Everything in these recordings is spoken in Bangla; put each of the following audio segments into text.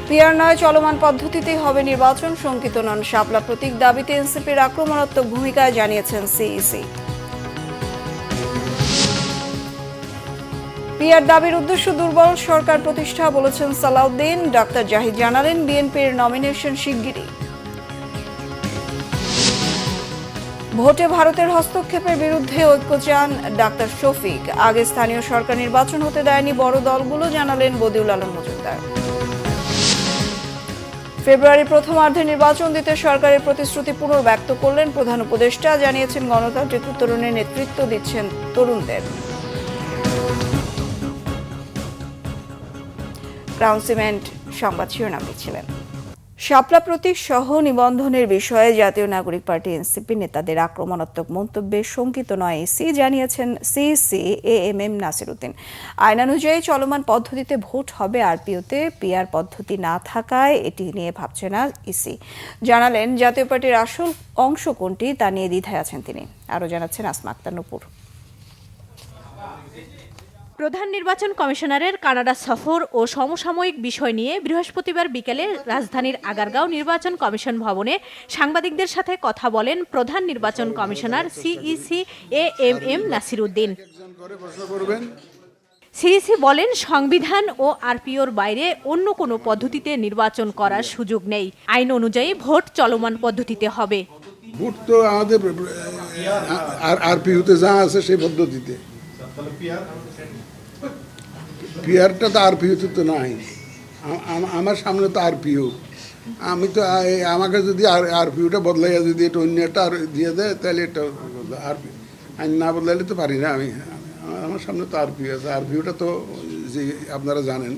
পিআর নয়, চলমান পদ্ধতিতেই হবে নির্বাচন, শঙ্কিত নন শাপলা প্রতীক দাবিতে এনসিপির আক্রমণাত্মক ভূমিকায় জানিয়েছেন সিইসি। পিআর দাবির উদ্দেশ্য দুর্বল সরকার প্রতিষ্ঠা বলেছেন সালাউদ্দিন। ডাক্তার জাহিদ জানালেন বিএনপির নমিনেশন শিগগিরই। ভোটে ভারতের হস্তক্ষেপের বিরুদ্ধে ঐক্য চান ডাক্তার শফিক। আগে স্থানীয় সরকার নির্বাচন হতে দেয়নি বড় দলগুলো, জানালেন বদিউল আলম মজুমদার। ফেব্রুয়ারির প্রথমার্ধে নির্বাচন দিতে সরকারের প্রতিশ্রুতি পুনর্ব্যক্ত করলেন প্রধান উপদেষ্টা। জানিয়েছেন গণতান্ত্রিক উত্তরণে নেতৃত্ব দিচ্ছেন তরুণদের। ক্রাউন সিমেন্ট সংবাদ শিরোনাম দিচ্ছিলেন। শাপলা প্রতীক সহ নিবন্ধনের বিষয়ে জাতীয় নাগরিক পার্টি এনসিপি নেতাদের আক্রমণাত্মক মন্তব্যে শঙ্কিত নয় ইসি, জানিয়েছেন সিইসি এএমএম নাসির উদ্দিন। আইনানুযায়ী চলমান পদ্ধতিতে ভোট হবে আরপিওতে, পিআর পদ্ধতি না থাকায় এটি নিয়ে ভাবছে না ইসি। জানালেন জাতীয় পার্টির আসল অংশ কোনটি তা নিয়ে দ্বিধায় আছেন তিনি। আরও জানাচ্ছেন আসমা আক্তার নূপুর। প্রধান নির্বাচন কমিশনারের কানাডা সফর ও সমসাময়িক বিষয় নিয়ে বৃহস্পতিবার বিকেলে রাজধানীর আগারগাঁও নির্বাচন কমিশন ভবনে সাংবাদিকদের সাথে কথা বলেন প্রধান নির্বাচন commissioner CEC AMM Nasir Uddin. CEC বলেন, সংবিধান ও আরপিওর বাইরে অন্য কোনো পদ্ধতিতে নির্বাচন করার সুযোগ নেই। আইন অনুযায়ী ভোট চলমান পদ্ধতিতে হবে। ভোট তো আমাদের আরপিওতে যা আছে সেই পদ্ধতিতে। পিআরটা তো আরপিওতে তো নাই, আমার সামনে তো আরপিও। আমি তো আমাকে যদি আরপিওটা বদলাইয়া যদি এটা অন্য একটা দিয়ে দেয় তাহলে এটা আরপিও আইন না বদলাইলে তো পারি না। আমার সামনে তো আরপিও আছে। আরপিওটা তো যে আপনারা জানেন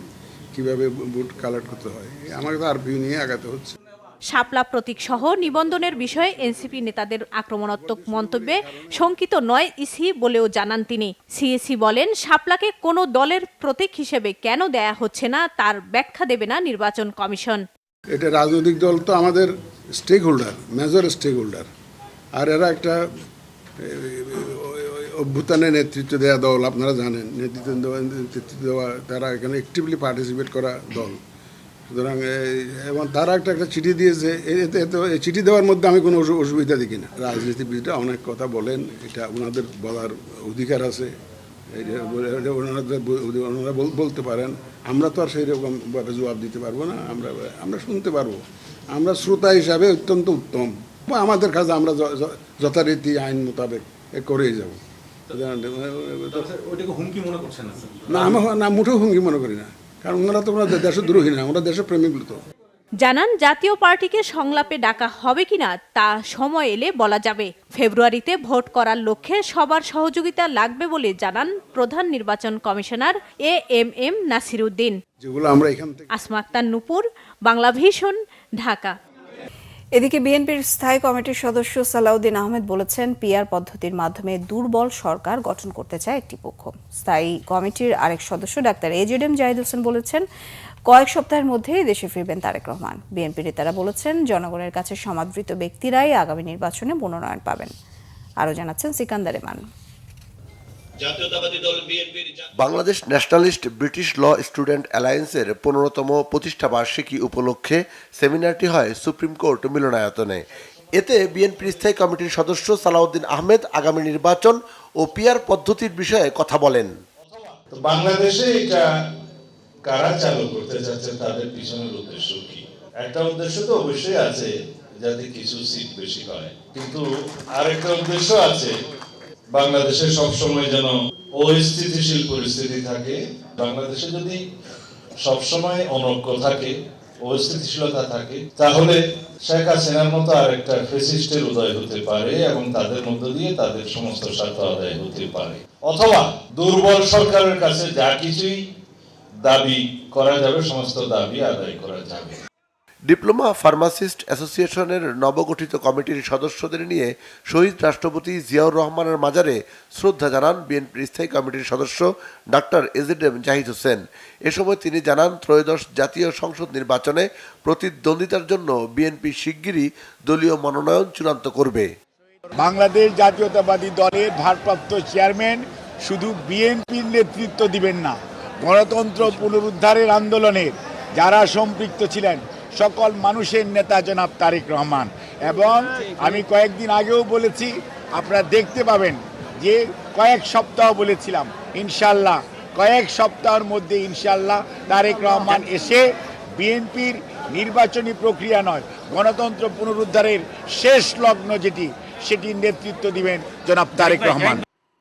কিভাবে ভোট কালেক্ট করতে হয়, আমাকে তো আরপিও নিয়ে আগাতে হচ্ছে। শাপলা প্রতীক সহ নিবন্ধনের বিষয়ে এনসিপি নেতাদের আক্রমণাত্মক মন্তব্যে শঙ্কিত নয় ইসি বলেও জানান তিনি। সিএসি বলেন, শাপলাকে কোনো দলের প্রতীক হিসেবে কেন দেয়া হচ্ছে না তার ব্যাখ্যা দেবে না নির্বাচন কমিশন। এটা রাজনৈতিক দল তো আমাদের stakeholder, major stakeholder, আর এরা একটা অভ্যুত্থানে নেতৃত্ব দেওয়া দল, আপনারা জানেন। নেতৃত্ব দেওয়া, তারা এখানে অ্যাক্টিভলি পার্টিসিপেট করা দল। সুতরাং এবং তারা একটা চিঠি দিয়েছে, এই চিঠি দেওয়ার মধ্যে আমি কোনো অসুবিধা দেখি না। রাজনীতিবিদরা অনেক কথা বলেন, এটা ওনাদের বলার অধিকার আছে, ওনারা বলতে পারেন। আমরা তো আর সেই রকমভাবে জবাব দিতে পারবো না, আমরা শুনতে পারবো। আমরা শ্রোতা হিসাবে অত্যন্ত উত্তম, আমাদের কাজে আমরা যথারীতি আইন মোতাবেক করেই যাব। না, মুঠেও হুমকি মনে করি না, কারণ ওনারা তো ওনাদের দেশদ্রোহী না, ওনারা দেশপ্রেমিক তো। জানান, জাতীয় পার্টিকে সংলাপে ডাকা হবে কিনা তা সময় এলে বলা যাবে। ফেব্রুয়ারিতে ভোট করার লক্ষ্যে সবার সহযোগিতা লাগবে বলে জানান প্রধান নির্বাচন কমিশনার এএমএম নাসির উদ্দিন। আসমা আক্তার নূপুর, বাংলা ভিশন, ঢাকা। এদিকে বিএনপির স্থায়ী কমিটির সদস্য সালাউদ্দিন আহমেদ বলেছেন, পিআর পদ্ধতির মাধ্যমে দুর্বল সরকার গঠন করতে চায় একটি পক্ষ। স্থায়ী কমিটির আরেক সদস্য ডাক্তার এজেডএম জাহিদ হোসেন বলেছেন, কয়েক সপ্তাহের মধ্যেই দেশে ফিরবেন তারেক রহমান। বিএনপি নেতারা বলেছেন, জনগণের কাছে সমাদৃত ব্যক্তিরাই আগামী নির্বাচনে মনোনয়ন পাবেন। আরও জানাচ্ছেন Sikandar Eman. Bangladesh nationalist British law student অ্যালায়েন্সের 15তম প্রতিষ্ঠা বার্ষিকী উপলক্ষে সেমিনারটি হয় সুপ্রিম কোর্ট মিলনায়তনে। এতে বিএনপির স্থায়ী কমিটির সদস্য সালাউদ্দিন আহমেদ আগামী নির্বাচন ও পিআর পদ্ধতির বিষয়ে কথা বলেন। বাংলাদেশে এটা কারা চালু করতে যাচ্ছে, তাদের পিছনের উদ্দেশ্য কি? একটা উদ্দেশ্য তো অবশ্যই আছে যাতে কিছু সিট বেশি হয়, কিন্তু আরেকটা উদ্দেশ্য আছে বাংলাদেশে সবসময় যেন অস্থিতিশীল পরিস্থিতি থাকে। বাংলাদেশে যদি সবসময় অনৈক্য থাকে, অস্থিতিশীলতা থাকে, তাহলে শেখ হাসিনার মতো আরেকটা ফ্যাসিস্টের উদয় হতে পারে এবং তাদের মধ্য দিয়ে তাদের সমস্ত স্বার্থ আদায় হতে পারে। অথবা দুর্বল সরকারের কাছে যা কিছুই দাবি করা যাবে, সমস্ত দাবি আদায় করা যাবে। ডিপ্লোমা ফার্মাসিস্ট অ্যাসোসিয়েশনের নবগঠিত কমিটির সদস্যদের নিয়ে শহীদ রাষ্ট্রপতি জিয়াউর রহমানের মাজারে শ্রদ্ধা জানান বিএনপির স্থায়ী কমিটির সদস্য ডাক্তার এজেডএম জাহিদ হোসেন। এ সময় তিনি জানান, ত্রয়োদশ জাতীয় সংসদ নির্বাচনে প্রতিদ্বন্দ্বিতার জন্য বিএনপি শিগগিরই দলীয় মনোনয়ন চূড়ান্ত করবে। বাংলাদেশ জাতীয়তাবাদী দলের ভারপ্রাপ্ত চেয়ারম্যান শুধু বিএনপির নেতৃত্ব দিবেন না, গণতন্ত্র পুনরুদ্ধারের আন্দোলনের যারা সম্পৃক্ত ছিলেন সকল মানুষের নেতা জনাব তারেক রহমান। এবং আমি কয়েকদিন আগেও বলেছি, আপনারা দেখতে পাবেন যে কয়েক সপ্তাহ বলেছিলাম, ইনশাল্লাহ কয়েক সপ্তাহের মধ্যে ইনশাল্লাহ তারেক রহমান এসে বিএনপির নির্বাচনী প্রক্রিয়া নয়, গণতন্ত্র পুনরুদ্ধারের শেষ লগ্ন সেটির নেতৃত্ব দিবেন জনাব তারেক রহমান।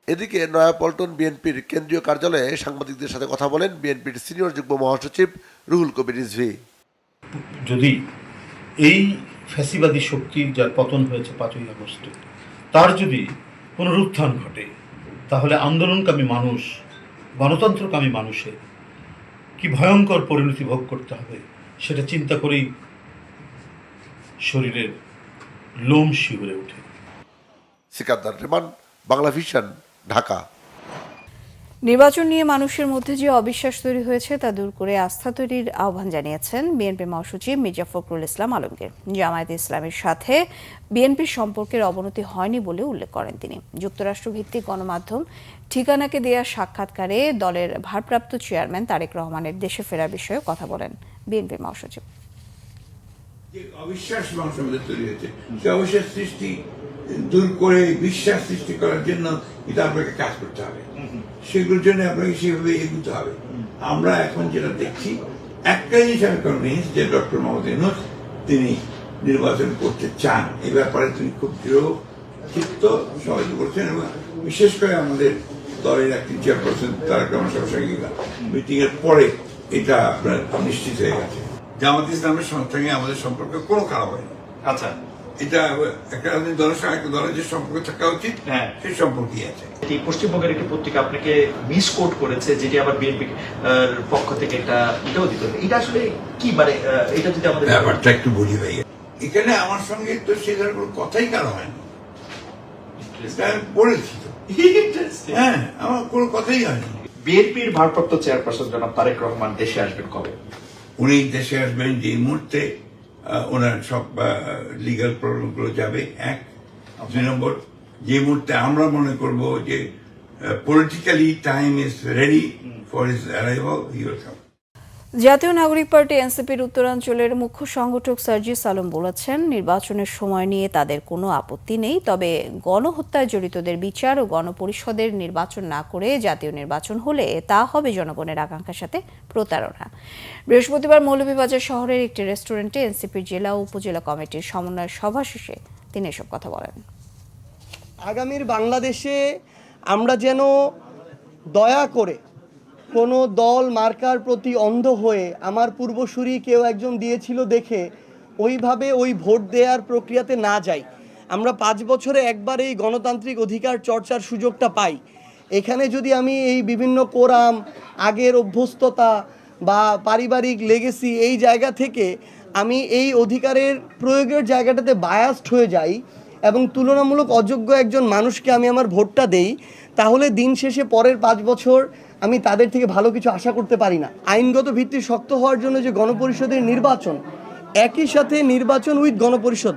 এদিকে নয়াপল্টন বিএনপির কেন্দ্রীয় কার্যালয়ে সাংবাদিকদের সাথে কথা বলেন বিএনপির সিনিয়র যুগ্ম মহাসচিব রুহুল কবির রিজভী। যদি এই ফ্যাসিবাদী শক্তির যার পতন হয়েছে 5ই আগস্টে, তার যদি পুনরুত্থান ঘটে, তাহলে আন্দোলনকামী মানুষ, গণতন্ত্রকামী মানুষের কি ভয়ঙ্কর পরিণতি ভোগ করতে হবে সেটা চিন্তা করেই শরীরের লোম শিউরে ওঠে। সিকান্দার রেমান, বাংলা ভিশন, ঢাকা। নির্বাচন নিয়ে মানুষের মধ্যে যে অবিশ্বাস তৈরি হয়েছে তা দূর করে আস্থা তৈরির আহ্বান জানিয়েছেন বিএনপি মহাসচিব মির্জা ফখরুল ইসলাম আলমগীর। জামায়াতে ইসলামের সাথে বিএনপির সম্পর্কের অবনতি হয়নি বলে উল্লেখ করেন তিনি। যুক্তরাষ্ট্র ভিত্তিক গণমাধ্যম ঠিকানাকে দেয়া সাক্ষাৎকারে দলের ভারপ্রাপ্ত চেয়ারম্যান তারেক রহমানের দেশে ফেরার বিষয়ে কথা বলেন বিএনপি মহাসচিব। যে অবিশ্বাস মানুষের মধ্যে তৈরি হয়েছে, সে অবিশ্বাস সৃষ্টি দূর করে বিশ্বাস সৃষ্টি করার জন্য এটা আপনাকে কাজ করতে হবে, সেগুলোর জন্য আপনাকে সেভাবে এগোতে হবে। আমরা এখন যেটা দেখছি, একটা জিনিস আমি কনভিন্স যে ডক্টর মোহাম্মদ ইউনূস তিনি নির্বাচন করতে চান, এই ব্যাপারে তিনি খুব দৃঢ় চিত্ত সহযোগী করছেন। এবং বিশেষ করে আমাদের দলের একটি চেয়ারপারসন তারেক রহমান সঙ্গে মিটিং এর পরে এটা আপনার নিশ্চিত হয়ে গেছে। জামাত ইসলামের সঙ্গে আমাদের সম্পর্ক কোনো খারাপ হয়নি। আচ্ছা, এটা একটা দলের সঙ্গে একটা দলের যে সম্পর্ক থাকা উচিত, হ্যাঁ, সেই সম্পর্কই আছে। এটি পশ্চিমবঙ্গের একটি পত্রিকা আপনাকে মিসকোট করেছে, যেটি আবার বিএনপি পক্ষ থেকে এটাও দিতে হবে। এটা আসলে কি, মানে এটা যদি আমাদের ব্যাপারটা একটু বলি ভাই, এখানে আমার সঙ্গে তো সে ধরনের কোনো কথাই কারো হয়নি, আমি বলেছি তো। হ্যাঁ, আমার কোনো কথাই হয়নি। বিএনপির ভারপ্রাপ্ত চেয়ারপারসন জনাব তারেক রহমান দেশে আসবেন কবে? উনি দেশে আসবেন যে মুহূর্তে ওনার সব লিগাল প্রবলেমগুলো যাবে, এক। 2 নম্বর, যে মুহূর্তে আমরা মনে করব যে politically time is ready for his arrival, he will come. Jatiya Nagorik party এনসিপির উত্তরাঞ্চলের মুখ্য সংগঠক সার্জিস আলম বলেছেন, নির্বাচনের সময় নিয়ে তাদের কোনো আপত্তি নেই, তবে গণহত্যায় জড়িতদের বিচার ও গণপরিষদের নির্বাচন না করে জাতীয় নির্বাচন হলে তা হবে জনগণের আকাঙ্ক্ষার সাথে প্রতারণা। বৃহস্পতিবার মৌলভীবাজার শহরের একটি রেস্টুরেন্টে এনসিপির জেলা ও উপজেলা কমিটির সমন্বয় সভা শেষে তিনি এসব কথা বলেন। আগামীর বাংলাদেশে আমরা যেন দয়া করে কোনো দল মার্কার প্রতি অন্ধ হয়ে, আমার পূর্বসূরি কেউ একজন দিয়েছিল দেখে ওইভাবে ওই ভোট দেওয়ার প্রক্রিয়াতে না যাই। আমরা 5 বছরে একবার এই গণতান্ত্রিক অধিকার চর্চার সুযোগটা পাই। এখানে যদি আমি এই বিভিন্ন কোরাম, আগের অভ্যস্ততা বা পারিবারিক লেগেসি, এই জায়গা থেকে আমি এই অধিকারের প্রয়োগের জায়গাটাতে বায়াসড হয়ে যাই এবং তুলনামূলক অযোগ্য একজন মানুষকে আমি আমার ভোটটা দেই, তাহলে দিন শেষে পরের 5 বছর আমি তাদের থেকে ভালো কিছু আশা করতে পারি না। আইনগত ভিত্তি শক্ত হওয়ার জন্য যে গণপরিষদের নির্বাচন, একই সাথে নির্বাচন উইথ গণপরিষদ,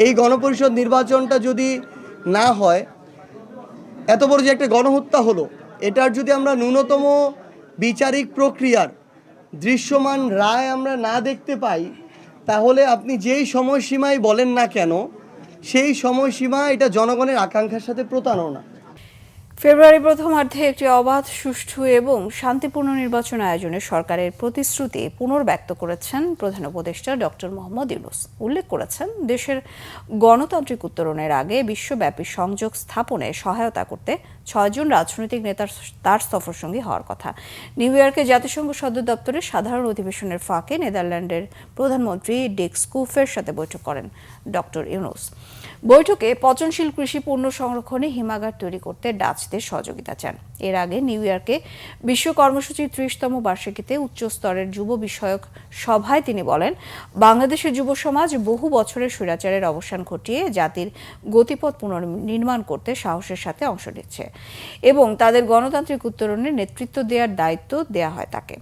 এই গণপরিষদ নির্বাচনটা যদি না হয়, এত বড় যে একটা গণহত্যা হলো, এটার যদি আমরা ন্যূনতম বিচারিক প্রক্রিয়ার দৃশ্যমান রায় আমরা না দেখতে পাই, তাহলে আপনি যেই সময়সীমায় বলেন না কেন, সেই সময়সীমা এটা জনগণের আকাঙ্ক্ষার সাথে প্রতারণা। ফেব্রুয়ারি প্রথমার্ধে একটি অবাধ, সুষ্ঠু এবং শান্তিপূর্ণ নির্বাচন আয়োজনে সরকারের প্রতিশ্রুতি পুনর্ব্যক্ত করেছেন প্রধান উপদেষ্টা ডক্টর মোহাম্মদ ইউনূস। উল্লেখ করেছেন, দেশের গণতান্ত্রিক উত্তরণের আগে বিশ্বব্যাপী সংযোগ স্থাপনে সহায়তা করতে 6 জন রাজনৈতিক নেতার তার সফরসঙ্গী হওয়ার কথা। নিউ ইয়র্কে জাতিসংঘ সদর দপ্তরে সাধারণ অধিবেশনের ফাঁকে নেদারল্যান্ডের প্রধানমন্ত্রী ডিক স্কুফের সাথে বৈঠক করেন ডক্টর ইউনূস। বৈঠকে পচনশীল কৃষি পণ্য সংরক্ষণে হিমাগার তৈরি করতে ডাচদের সহযোগিতা চান। এর আগে নিউ ইয়র্কে বিশ্ব কর্মসূচির 30তম বার্ষিকীতে উচ্চ স্তরের যুব বিষয়ক সভায় তিনি বলেন, বাংলাদেশের যুব সমাজ বহু বছরের স্বৈরাচারের অবসান ঘটিয়ে জাতির গতিপথ পুনর্নির্মাণ করতে সাহসের সাথে অংশ নিচ্ছে এবং তাদের গণতান্ত্রিক উত্তরণের নেতৃত্ব দেওয়ার দায়িত্ব দেয়া হয় তাকে।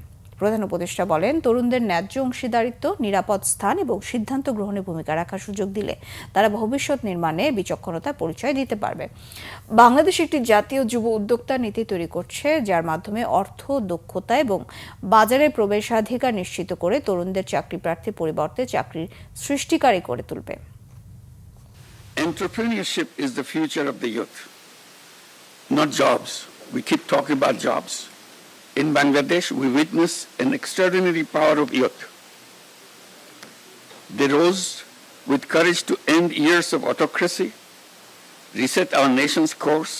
প্রধান উপদেষ্টা বলেন, তরুণদের ন্যায্য অংশীদারিত্ব, নিরাপদ স্থান এবং সিদ্ধান্ত গ্রহণে ভূমিকা রাখার সুযোগ দিলে তারা ভবিষ্যৎ নির্মাণে বিচক্ষণতার পরিচয় দিতে পারবে। বাংলাদেশ একটি জাতীয় যুব উদ্যোক্তা নীতি তৈরি করছে, যার মাধ্যমে অর্থ, দক্ষতা এবং বাজারে প্রবেশাধিকার নিশ্চিত করে তরুণদের চাকরি প্রার্থীর পরিবর্তে চাকরির সৃষ্টিকারী করে তুলবে। Entrepreneurship is the future of the youth, not jobs. We keep talking about jobs. In Bangladesh, we witness an extraordinary power of youth. They rose with courage to end years of autocracy, reset our nation's course,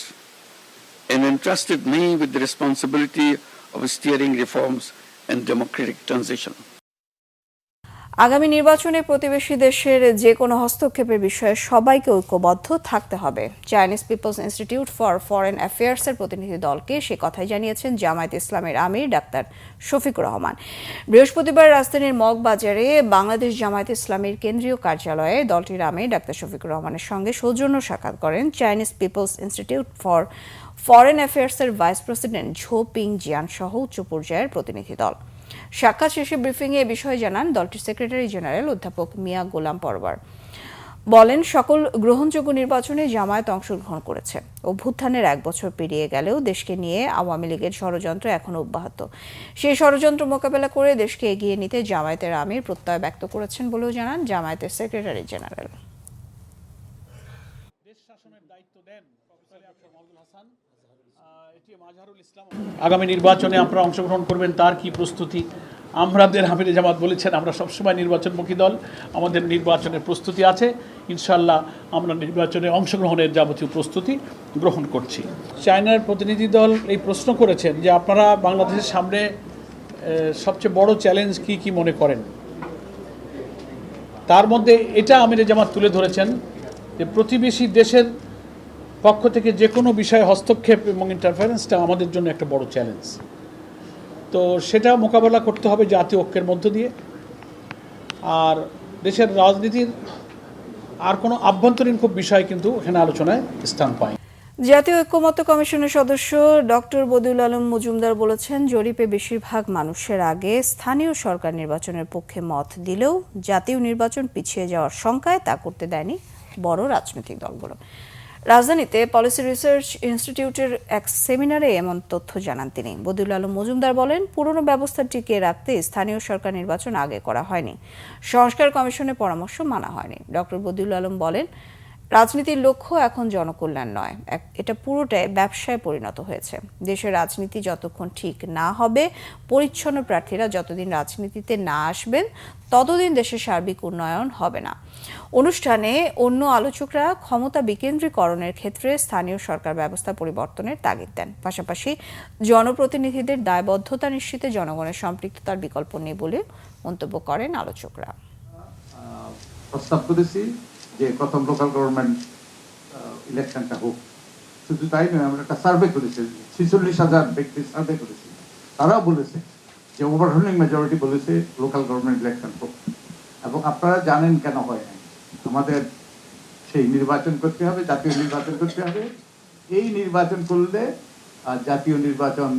and entrusted me with the responsibility of steering reforms and democratic transition. আগামী নির্বাচনে প্রতিবেশী দেশের যে কোনো হস্তক্ষেপের বিষয়ে সবাইকে ঐক্যবদ্ধ থাকতে হবে। Chinese people's institute for foreign অ্যাফেয়ার্সের প্রতিনিধি দলকে সে কথাই জানিয়েছেন জামায়াতে ইসলামের আমির ডাক্তার শফিকুর রহমান। বৃহস্পতিবার রাজধানীর মগবাজারে বাংলাদেশ জামায়াতে ইসলামীর কেন্দ্রীয় কার্যালয়ে দলটির আমির ডাক্তার শফিকুর রহমানের সঙ্গে সৌজন্য সাক্ষাৎ করেন Chinese people's institute for foreign অ্যাফেয়ার্সের vice president Zhou Pingjian সহ উচ্চ পর্যায়ের প্রতিনিধি দল। সাক্ষাৎ শেষে ব্রিফিংয়ে এ বিষয়ে জানান দলটির সেক্রেটারি জেনারেল অধ্যাপক মিয়া গোলাম পরওয়ার। বলেন, সকল গ্রহণযোগ্য নির্বাচনে জামায়াত অংশগ্রহণ করেছে। অভ্যুত্থানের 1 বছর পেরিয়ে গেলেও দেশকে নিয়ে আওয়ামী লীগের ষড়যন্ত্র এখনো অব্যাহত। সেই ষড়যন্ত্র মোকাবেলা করে দেশকে এগিয়ে নিতে জামায়াতের আমির প্রত্যয় ব্যক্ত করেছেন বলেও জানান জামায়াতের সেক্রেটারি জেনারেল। আগামী নির্বাচনে আপনারা অংশগ্রহণ করবেন, তার কি প্রস্তুতি? আমাদের আমিরে জামাত বলেছেন আমরা সবসময় নির্বাচনমুখী দল, আমাদের নির্বাচনের প্রস্তুতি আছে, ইনশাল্লাহ আমরা নির্বাচনে অংশগ্রহণের যাবতীয় প্রস্তুতি গ্রহণ করছি। চায়নার প্রতিনিধি দল এই প্রশ্ন করেছেন যে আপনারা বাংলাদেশের সামনে সবচেয়ে বড় চ্যালেঞ্জ কি মনে করেন। তার মধ্যে এটা আমিরে জামাত তুলে ধরেছেন যে প্রতিবেশী দেশের পক্ষ থেকে যে কোনো বিষয়ে হস্তক্ষেপ এবং ইন্টারফারেন্সটা আমাদের জন্য একটা বড় চ্যালেঞ্জ। তো সেটা মোকাবেলা করতে হবে জাতীয় ঐক্যের মধ্য দিয়ে। আর দেশের রাজনীতির আর কোনো আভ্যন্তরীণ খুব বিষয় কিন্তু এখানে আলোচনায় স্থান পায়। জাতীয় ঐক্যমত্য কমিশনের সদস্য ডক্টর বদিউল আলম মজুমদার বলেছেন, জরিপে বেশিরভাগ মানুষের আগে স্থানীয় সরকার নির্বাচনের পক্ষে মত দিলেও জাতীয় নির্বাচন পিছিয়ে যাওয়ার শঙ্কায় তা করতে দেয়নি বড় রাজনৈতিক দলগুলো। রাজধানীতে পলিসি রিসার্চ ইনস্টিটিউটের এক সেমিনারে এমন তথ্য জানান তিনি। বদিউল আলম মজুমদার বলেন, পুরনো ব্যবস্থা টিকিয়ে রাখতে স্থানীয় সরকার নির্বাচন আগে করা হয়নি, সংস্কার কমিশনের পরামর্শ মানা হয়নি। ডক্টর বদিউল আলম বলেন, রাজনীতির লক্ষ্য এখন জনকল্যাণ নয়, এটা পুরোটাই ব্যবসায় পরিণত হয়েছে। দেশের রাজনীতি যতক্ষণ ঠিক না হবে, পরিচ্ছন্ন প্রার্থীরা যতদিন রাজনীতিতে না আসবেন, ততদিন দেশের সার্বিক উন্নয়ন হবে না। অনুষ্ঠানে অন্য আলোচকরা ক্ষমতা বিকেন্দ্রীকরণের ক্ষেত্রে স্থানীয় সরকার ব্যবস্থা পরিবর্তনের তাগিদ দেন। পাশাপাশি জনপ্রতিনিধিদের দায়বদ্ধতা নিশ্চিতে জনগণের সম্পৃক্ততার বিকল্প নেই বলে মন্তব্য করেন আলোচকরা। প্রস্তাব করেছি যে প্রথম লোকাল গভর্নমেন্ট ইলেকশনটা হোক। শুধু তাই নয়, আমরা একটা সার্ভে করেছি, 46,000 ব্যক্তি সার্ভে করেছি। তারাও বলেছে যে ওভারওয়েলমিং মেজরিটি বলেছে লোকাল গভর্নমেন্ট ইলেকশন হোক। এবং আপনারা জানেন কেন হয় নাই। আমাদের সেই নির্বাচন করতে হবে, জাতীয় নির্বাচন করতে হবে। এই নির্বাচন করলে জাতীয় নির্বাচন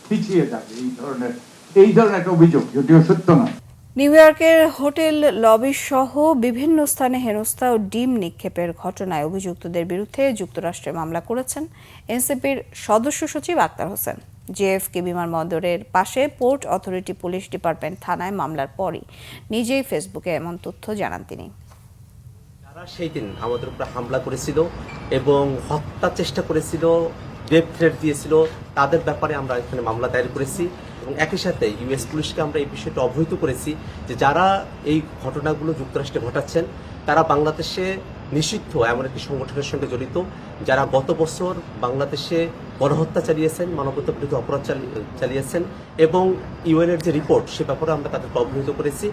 পিছিয়ে যাবে, এই ধরনের একটা অভিযোগ, যদিও সত্য নয়। নিউ ইয়র্কের হোটেল লবি সহ বিভিন্ন স্থানে হেনস্থা ও ডিম নিক্ষেপের ঘটনায় অভিযুক্তদের বিরুদ্ধে যুক্তরাষ্ট্রে মামলা করেছেন এনসিপির সদস্য সচিব আক্তার হোসেন। জেএফকে বিমানবন্দরের পাশে পোর্ট অথরিটি পুলিশ ডিপার্টমেন্ট থানায় মামলার পরই নিজেই ফেসবুকে এমন তথ্য জানান তিনি। যারা সেই দিন আমাদের উপর হামলা করেছিল এবং হত্যা চেষ্টা করেছিল, ডেথ থ্রেট দিয়েছিল, তাদের ব্যাপারে আমরা এখানে মামলা দায়ের করেছি এবং একই সাথে ইউএস পুলিশকে আমরা এই বিষয়টা অবহিত করেছি যে যারা এই ঘটনাগুলো যুক্তরাষ্ট্রে ঘটাচ্ছেন তারা বাংলাদেশে নিষিদ্ধ এমন একটি সংগঠনের সঙ্গে জড়িত, যারা গত বছর বাংলাদেশে গণহত্যা চালিয়েছেন, মানবতা বিরোধী অপরাধ চালিয়েছেন এবং ইউএনের যে রিপোর্ট সে ব্যাপারে আমরা তাদেরকে অবহিত করেছি।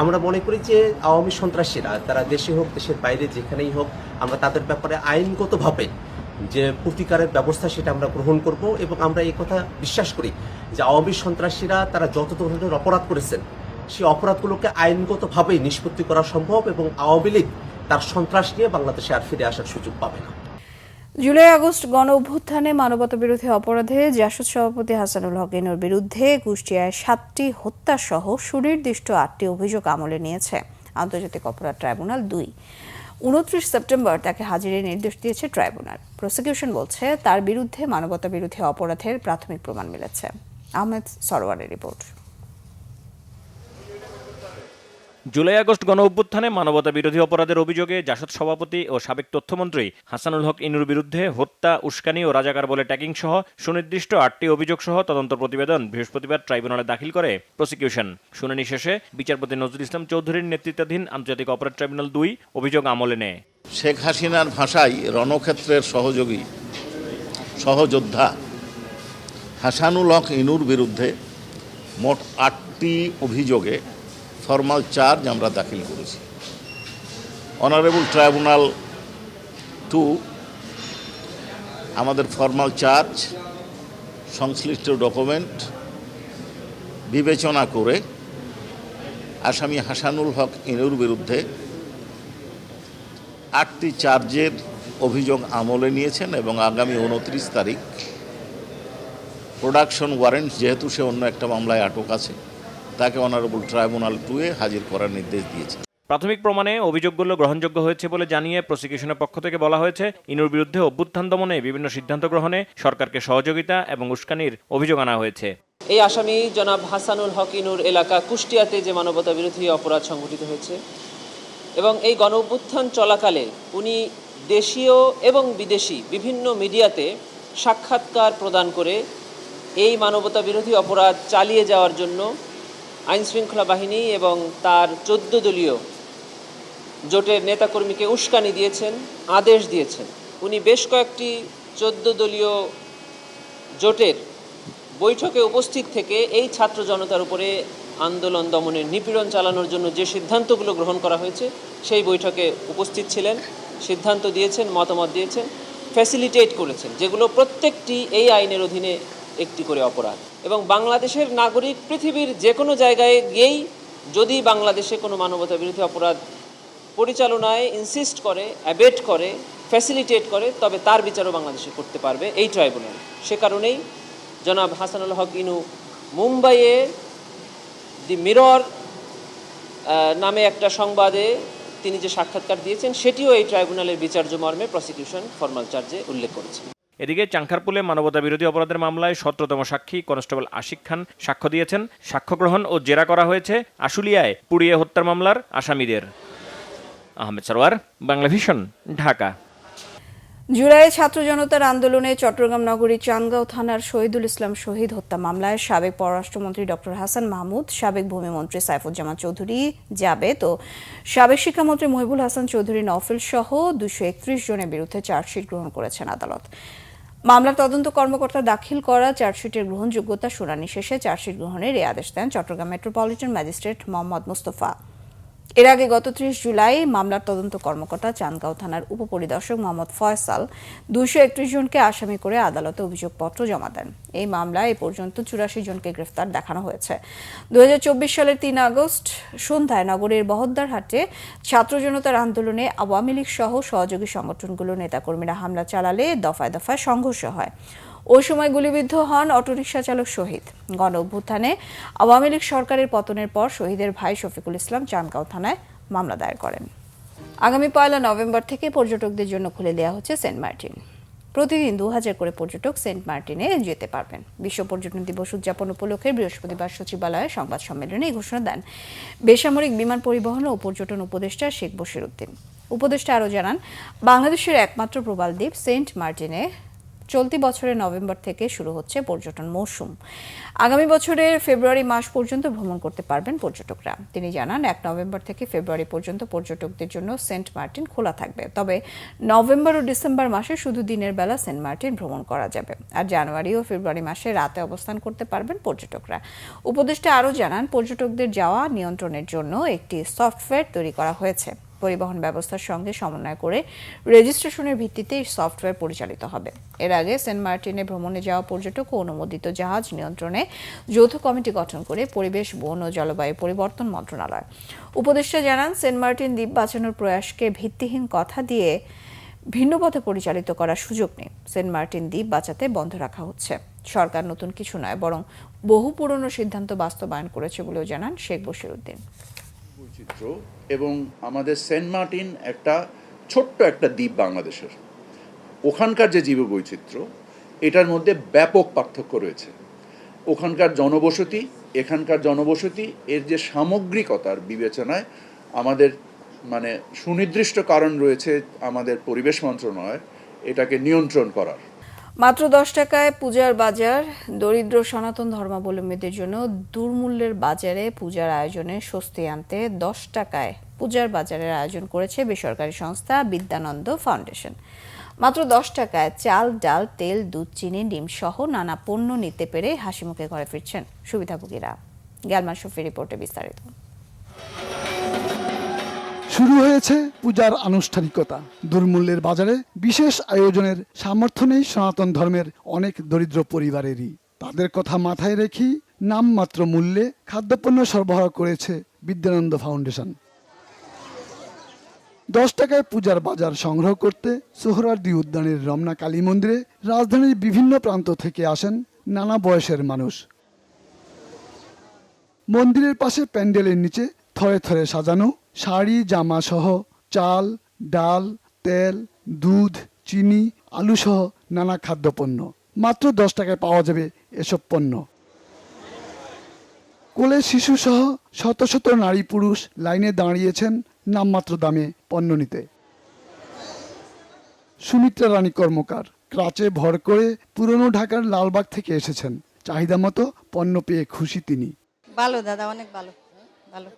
আমরা মনে করি যে আওয়ামী সন্ত্রাসীরা তারা দেশে হোক দেশের বাইরে যেখানেই হোক, আমরা তাদের ব্যাপারে আইনগতভাবে যে প্রতিকারের ব্যবস্থা সেটা আমরা গ্রহণ করব এবং আমরা এই কথা বিশ্বাস করি যে আওয়ামী সন্ত্রাসীরা তারা যত ধরনের অপরাধ করেছেন সেই অপরাধগুলোকে আইনগতভাবেই নিষ্পত্তি করা সম্ভব এবং আওয়ামী লীগ তার সন্ত্রাস নিয়ে বাংলাদেশে আর ফিরে আসার সুযোগ পাবে না। জুলাই আগস্ট গণ অভ্যুত্থানে মানবতাবিরোধী অপরাধে জাসদ সভাপতি হাসানুল হক ইনুর বিরুদ্ধে কুষ্টিয়ায় 7টি হত্যাসহ সুনির্দিষ্ট 8টি অভিযোগ আমলে নিয়েছে আন্তর্জাতিক অপরাধ ট্রাইব্যুনাল 2। 29 সেপ্টেম্বর তাকে হাজিরের নির্দেশ দিয়েছে ট্রাইব্যুনাল। প্রসিকিউশন বলছে তার বিরুদ্ধে মানবতাবিরোধী অপরাধের প্রাথমিক প্রমাণ মিলেছে। আহমেদ সরওয়ারের রিপোর্ট। জুলাই আগস্ট গণ অভ্যুত্থানে মানবতা বিরোধী অপরাধের অভিযোগে জাসদ সভাপতি ও সাবেক তথ্যমন্ত্রী হাসানুল হক ইনুর বিরুদ্ধে হত্যা, উস্কানি ও রাজাকার বলে ট্যাগিং সহ সুনির্দিষ্ট 8টি অভিযোগ সহ তদন্ত প্রতিবেদন বৃহস্পতিবার ট্রাইব্যুনালে দাখিল করে প্রসিকিউশন। শুনানি শেষে বিচারপতি নজরুল ইসলাম চৌধুরীর নেতৃত্বাধীন আন্তর্জাতিক অপরাধ ট্রাইব্যুনাল 2 অভিযোগ আমলে নেয়। শেখ হাসিনার ভাষায় রণক্ষেত্রের সহযোগী সহযোদ্ধা হাসানুল হক ইনুর বিরুদ্ধে মোট 8টি অভিযোগে ফর্মাল চার্জ আমরা দাখিল করেছি। অনারেবল ট্রাইব্যুনাল 2 আমাদের ফর্মাল চার্জ সংশ্লিষ্ট ডকুমেন্ট বিবেচনা করে আসামি হাসানুল হক ইনুর বিরুদ্ধে 8টি চার্জের অভিযোগ আমলে নিয়েছেন এবং আগামী 29 তারিখ প্রোডাকশন ওয়ারেন্ট, যেহেতু সে অন্য একটা মামলায় আটক আছে, তাকে অনারেবল ট্রাইব্যুনাল 2-এ হাজির করার নির্দেশ দিয়েছে। প্রাথমিক প্রমাণে অভিযোগগুলো গ্রহণযোগ্য হয়েছে বলে জানিয়ে প্রসিকিউশনের পক্ষ থেকে বলা হয়েছে, ইনুর বিরুদ্ধে অভ্যুত্থান দমনে বিভিন্ন সিদ্ধান্ত গ্রহণে সরকারকে সহযোগিতা এবং উস্কানির অভিযোগ আনা হয়েছে। এই আসামি জনাব হাসানুল হক ইনুর এলাকা কুষ্টিয়াতে যে মানবতা বিরোধী অপরাধ সংঘটিত হয়েছে এবং এই গণ অভ্যুত্থান চলাকালে উনি দেশীয় এবং বিদেশি বিভিন্ন মিডিয়াতে সাক্ষাৎকার প্রদান করে এই মানবতা বিরোধী অপরাধ চালিয়ে যাওয়ার জন্য আইনশৃঙ্খলা বাহিনী এবং তার 14 দলীয় জোটের নেতাকর্মীকে উস্কানি দিয়েছেন, আদেশ দিয়েছেন। উনি বেশ কয়েকটি 14 দলীয় জোটের বৈঠকে উপস্থিত থেকে এই ছাত্র জনতার উপরে আন্দোলন দমনের নিপীড়ন চালানোর জন্য যে সিদ্ধান্তগুলো গ্রহণ করা হয়েছে সেই বৈঠকে উপস্থিত ছিলেন, সিদ্ধান্ত দিয়েছেন, মতামত দিয়েছেন, ফ্যাসিলিটেট করেছেন, যেগুলো প্রত্যেকটি এই আইনের অধীনে একটি করে অপরাধ। এবং বাংলাদেশের নাগরিক পৃথিবীর যে কোনো জায়গায় গিয়েই যদি বাংলাদেশে কোনো মানবতা বিরোধী অপরাধ পরিচালনায় ইনসিস্ট করে, অ্যাবেট করে, ফ্যাসিলিটেট করে, তবে তার বিচারও বাংলাদেশে করতে পারবে এই ট্রাইব্যুনাল। সে কারণেই জনাব হাসানুল হক ইনু মুম্বাইয়ে দি মিরর নামে একটা সংবাদে তিনি যে সাক্ষাৎকার দিয়েছেন সেটিও এই ট্রাইব্যুনালের বিচার্য মর্মে প্রসিকিউশন ফর্মাল চার্জে উল্লেখ করেছে। এদিকে চাংখারপুলে মানবতা বিরোধী অপরাধের মামলায় 17তম সাক্ষী কনস্টেবল আশিক খান সাক্ষ্য দিয়েছেন। সাক্ষ্য গ্রহণ ও জেরা করা হয়েছে আশুলিয়ায় পুড়িয়ে হত্যার মামলার আসামিদের। আহমেদ সরওয়ার, বাংলা ভিশন, ঢাকা। জুলাই ছাত্র জনতার আন্দোলনে চট্টগ্রাম নগরীর চান্দগাঁও থানার শহীদুল ইসলাম শহীদ হত্যা মামলায় সাবেক পররাষ্ট্রমন্ত্রী ডক্টর হাসান মাহমুদ, সাবেক ভূমিমন্ত্রী সাইফুজ্জামান চৌধুরী জাবেদ ও সাবেক শিক্ষামন্ত্রী মহিবুল হাসান চৌধুরী নওফেল সহ 231 জনের বিরুদ্ধে চার্জশিট গ্রহণ করেছেন আদালত। মামলার তদন্ত কর্মকর্তা দাখিল করা চার্জশিটের গ্রহণযোগ্যতা শুনানি শেষে চার্জশিট গ্রহণের এই আদেশ দেন চট্টগ্রাম মেট্রোপলিটন ম্যাজিস্ট্রেট মোহাম্মদ মুস্তফা। এর আগে গত 30 জুলাই মামলার তদন্ত কর্মকর্তা চান্দগাঁও থানার উপপরিদর্শক মোহাম্মদ ফয়সাল 231 জনকে আসামি করে আদালতে অভিযোগপত্র জমা দেন। এই মামলায় এ পর্যন্ত 84 জনকে গ্রেফতার দেখানো হয়েছে। 2024 সালের 3 আগস্ট সন্ধ্যায় নগরের বহদ্দারহাটে ছাত্র জনতার আন্দোলনে আওয়ামী লীগ সহ সহযোগী সংগঠনগুলোর নেতাকর্মীরা হামলা চালালে দফায় দফায় সংঘর্ষ হয়। ওই সময় গুলিবিদ্ধ হন অটোরিকশা চালক শহীদ। গণ অভ্যুত্থানে আওয়ামী লীগ সরকারের পতনের পর শহীদের ভাই শফিকুল ইসলাম চান্দগাঁও থানায় মামলা দায়ের করেন। আগামী 1 নভেম্বর থেকে পর্যটকদের জন্য খুলে দেওয়া হচ্ছে সেন্ট মার্টিন। প্রতিদিন 2000 করে পর্যটক সেন্ট মার্টিনে যেতে পারবেন। বিশ্ব পর্যটন দিবস উদযাপন উপলক্ষে বৃহস্পতিবার সচিবালয়ে সংবাদ সম্মেলনে এই ঘোষণা দেন বেসামরিক বিমান পরিবহন ও পর্যটন উপদেষ্টা শেখ বশিরউদ্দিন। উপদেষ্টা আরও জানান, বাংলাদেশের একমাত্র প্রবাল দ্বীপ সেন্ট মার্টিনে চলতি বছরের নভেম্বর থেকে শুরু হচ্ছে পর্যটন মৌসুম। আগামী বছরের ফেব্রুয়ারি মাস পর্যন্ত ভ্রমণ করতে পারবেন পর্যটকরা। তিনি জানান, 1 নভেম্বর থেকে ফেব্রুয়ারি পর্যন্ত পর্যটকদের জন্য সেন্ট মার্টিন খোলা থাকবে। তবে নভেম্বর ও ডিসেম্বর মাসে শুধু দিনের বেলা সেন্ট মার্টিন ভ্রমণ করা যাবে। আর জানুয়ারি ও ফেব্রুয়ারি মাসে রাতে অবস্থান করতে পারবেন পর্যটকরা। উপদেষ্টা আরও জানান, পর্যটকদের যাওয়া নিয়ন্ত্রণের জন্য একটি সফটওয়্যার তৈরি করা হয়েছে। পরিবহন ব্যবস্থার সঙ্গে সমন্বয় করে রেজিস্ট্রেশনের ভিত্তিতে এই সফটওয়্যার পরিচালিত হবে। এর আগে সেন্ট মার্টিনে ভ্রমণে যাওয়া পর্যটক ও অনুমোদিত জাহাজ নিয়ন্ত্রণে যৌথ কমিটি গঠন করে পরিবেশ, বন ও জলবায়ু পরিবর্তন মন্ত্রণালয়। উপদেষ্টা জানান, সেন্ট মার্টিন দ্বীপ বাঁচানোর প্রয়াসকে ভিত্তিহীন কথা দিয়ে ভিন্ন পথে পরিচালিত করার সুযোগ নেই। সেন্ট মার্টিন দ্বীপ বাঁচাতে বন্ধ রাখা হচ্ছে। সরকার নতুন কিছু নয়, বরং বহু পুরনো সিদ্ধান্ত বাস্তবায়ন করেছে বলেও জানান শেখ বশিরউদ্দিন। বৈচিত্র্য এবং আমাদের সেন্ট মার্টিন একটা ছোট্ট একটা দ্বীপ বাংলাদেশের, ওখানকার যে জীববৈচিত্র্য এটার মধ্যে ব্যাপক পার্থক্য রয়েছে। ওখানকার জনবসতি, এখানকার জনবসতি, এর যে সামগ্রিকতার বিবেচনায় আমাদের মানে সুনির্দিষ্ট কারণ রয়েছে আমাদের পরিবেশ মন্ত্রণালয় এটাকে নিয়ন্ত্রণ করার। মাত্র 10 টাকায় পূজার বাজার। দরিদ্র সনাতন ধর্মাবলম্বীদের জন্য দুর্মূল্যের বাজারে পূজার আয়োজনে স্বস্তি আনতে 10 টাকায় পূজার বাজারের আয়োজন করেছে বেসরকারি সংস্থা বিদ্যানন্দ ফাউন্ডেশন। মাত্র 10 টাকায় চাল, ডাল, তেল, দুধ, চিনি, ডিম সহ নানা পণ্য নিতে পেরে হাসিমুখে ঘরে ফিরছেন সুবিধাভোগীরা। গ্যালমান শফির রিপোর্টে বিস্তারিত। শুরু হয়েছে পূজার আনুষ্ঠানিকতা। দুর্মূল্যের বাজারে বিশেষ আয়োজনের সামর্থ্য নেই সনাতন ধর্মের অনেক দরিদ্র পরিবারেরই। তাদের কথা মাথায় রেখেই নামমাত্র মূল্যে খাদ্যপণ্য সরবরাহ করেছে বিদ্যানন্দ ফাউন্ডেশন। 10 টাকায় পূজার বাজার সংগ্রহ করতে সোহরাওয়ার্দী উদ্যানের রমনা কালী মন্দিরে রাজধানীর বিভিন্ন প্রান্ত থেকে আসেন নানা বয়সের মানুষ। মন্দিরের পাশে প্যান্ডেলের নিচে থরে থরে সাজানো শাড়ি, জামা সহ চাল, ডাল, তেল, দুধ, চিনি, আলু সহ নানা খাদ্যপণ্য। মাত্র 10 টাকায় পাওয়া যাবে এসব পণ্য। কোলে শিশু সহ শত শত নারী পুরুষ লাইনে দাঁড়িয়েছেন নামমাত্র দামে পণ্য নিতে। সুমিত্রা রানী কর্মকার ক্রাচে ভর করে পুরনো ঢাকার লালবাগ থেকে এসেছেন। চাহিদা মতো পণ্য পেয়ে খুশি তিনি। ভালো দাদা, অনেক ভালো। ভালো,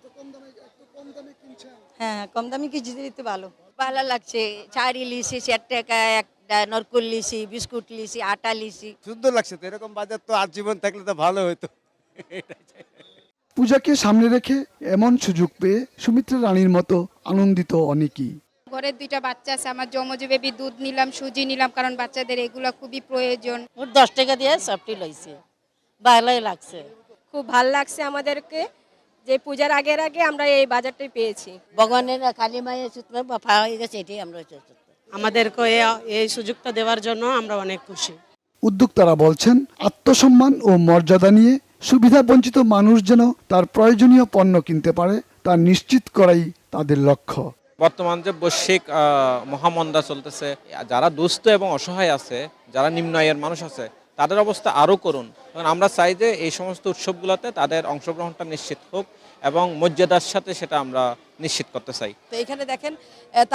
হ্যাঁ, কম দামে কিছু দিতে ভালো ভালো লাগছে। শাড়ি লিছি 4 টাকায়, একটা নরকুল লিছি, বিস্কুট লিছি, আটা লিছি। সুন্দর লাগছে তো, এরকম বাজার তো আজীবন থাকলে তো ভালো হতো। পূজাকে সামনে রেখে এমন সুযোগ পেয়ে সুমিত্রা রানীর মতো আনন্দিত অনেকেই। ঘরের 2টা বাচ্চা আছে, আমার যমজ বেবি, দুধ নিলাম, সুজি নিলাম, কারণ বাচ্চাদের এগুলো খুবই প্রয়োজন। 10 টাকা দিয়ে সবটি লইছে, ভালোই লাগছে। খুব ভালো লাগছে আমাদেরকে যে পূজার আগের আগে আমরা এই বাজারটাই পেয়েছি। ভগবানের কালী মায়ের সূত্রে পাওয়া গেছে, এটাই আমরা আমাদেরকে এই সুযোগটা দেওয়ার জন্য আমরা অনেক খুশি। উদ্যোক্তারা বলছেন আত্মসম্মান ও মর্যাদা নিয়ে সুবিধা বঞ্চিত মানুষ যেন তার প্রয়োজনীয় পণ্য কিনতে পারে তা নিশ্চিত করাই তাদের লক্ষ্য। বর্তমান যে বৈশ্বিক মহামন্দা চলতেছে, যারা দুস্থ এবং অসহায় আছে, যারা নিম্ন আয়ের মানুষ আছে, তাদের অবস্থা আরও করুন। আমরা চাই যে এই সমস্ত উৎসবগুলোতে তাদের অংশগ্রহণটা নিশ্চিত হোক এবং মর্যাদার সাথে সেটা আমরা নিশ্চিত করতে চাই। তো এখানে দেখেন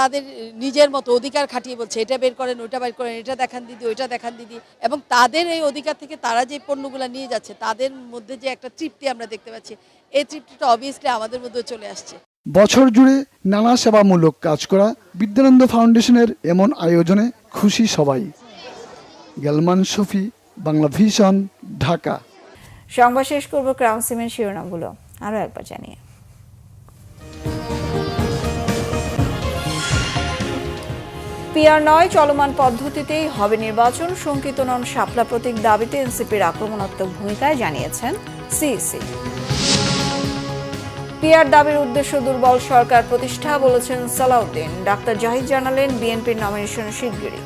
তাদের নিজের মতো অধিকার খাটিয়ে বলছে এটা বের করেন, ওইটা বের করেন, এটা দেখান দিদি, ওইটা দেখান দিদি, এবং তাদের এই অধিকার থেকে তারা যে পণ্যগুলো নিয়ে যাচ্ছে তাদের মধ্যে যে একটা তৃপ্তি আমরা দেখতে পাচ্ছি, এই তৃপ্তিটা অবভিয়াসলি আমাদের মধ্যে চলে আসছে। বছর জুড়ে নানা সেবামূলক কাজ করা বিদ্যানন্দ ফাউন্ডেশনের এমন আয়োজনে খুশি সবাই। গ্যালমান শফি, বাংলা ভিশন, ঢাকা। সংবাদ শেষ করব ক্রাউন সিমেন্ট শিরোনামগুলো আরো একবার জানিয়ে। পিআর 9 চলমান পদ্ধতিতেই হবে নির্বাচন, শঙ্কিত নন শাপলা প্রতীক দাবিতে এনসিপির আক্রমণাত্মক ভূমিকায় জানিয়েছেন সিইসি। পিআর দাবির উদ্দেশ্য দুর্বল সরকার প্রতিষ্ঠা বলেছেন সালাউদ্দিন। ডাক্তার জাহিদ জানালেন বিএনপির নমিনেশন শিগগিরই।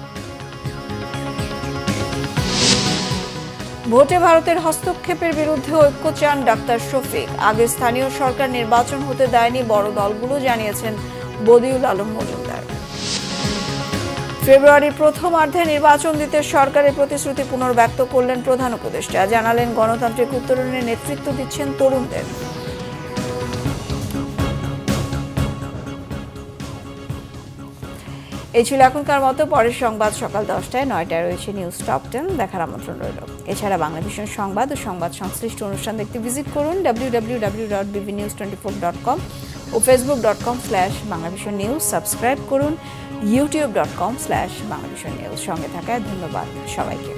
ভোটে ভারতের হস্তক্ষেপের বিরুদ্ধে ঐক্য চান ডাক্তার শফিক। আগে স্থানীয় সরকার নির্বাচন হতে দেয়নি বড় দলগুলো, জানিয়েছেন বদিউল আলম মজুমদার। ফেব্রুয়ারির প্রথমার্ধে নির্বাচন দিতে সরকারের প্রতিশ্রুতি পুনর্ব্যক্ত করলেন প্রধান উপদেষ্টা। জানালেন গণতান্ত্রিক উত্তরণে নেতৃত্ব দিচ্ছেন তরুণদের। এই ছিল এখনকার মতো। পরের সংবাদ সকাল 10টায়, 9টায় রয়েছে নিউজ টপ 10 দেখার আমন্ত্রণ রইল। এছাড়া বাংলা ভিশন সংবাদ ও সংবাদ সংশ্লিষ্ট অনুষ্ঠান দেখতে ভিজিট করুন www.bbnews24.com ও facebook.com/banglavisionnews। সাবস্ক্রাইব করুন youtube.com/banglavisionnews। সঙ্গে থাকায় ধন্যবাদ সবাইকে।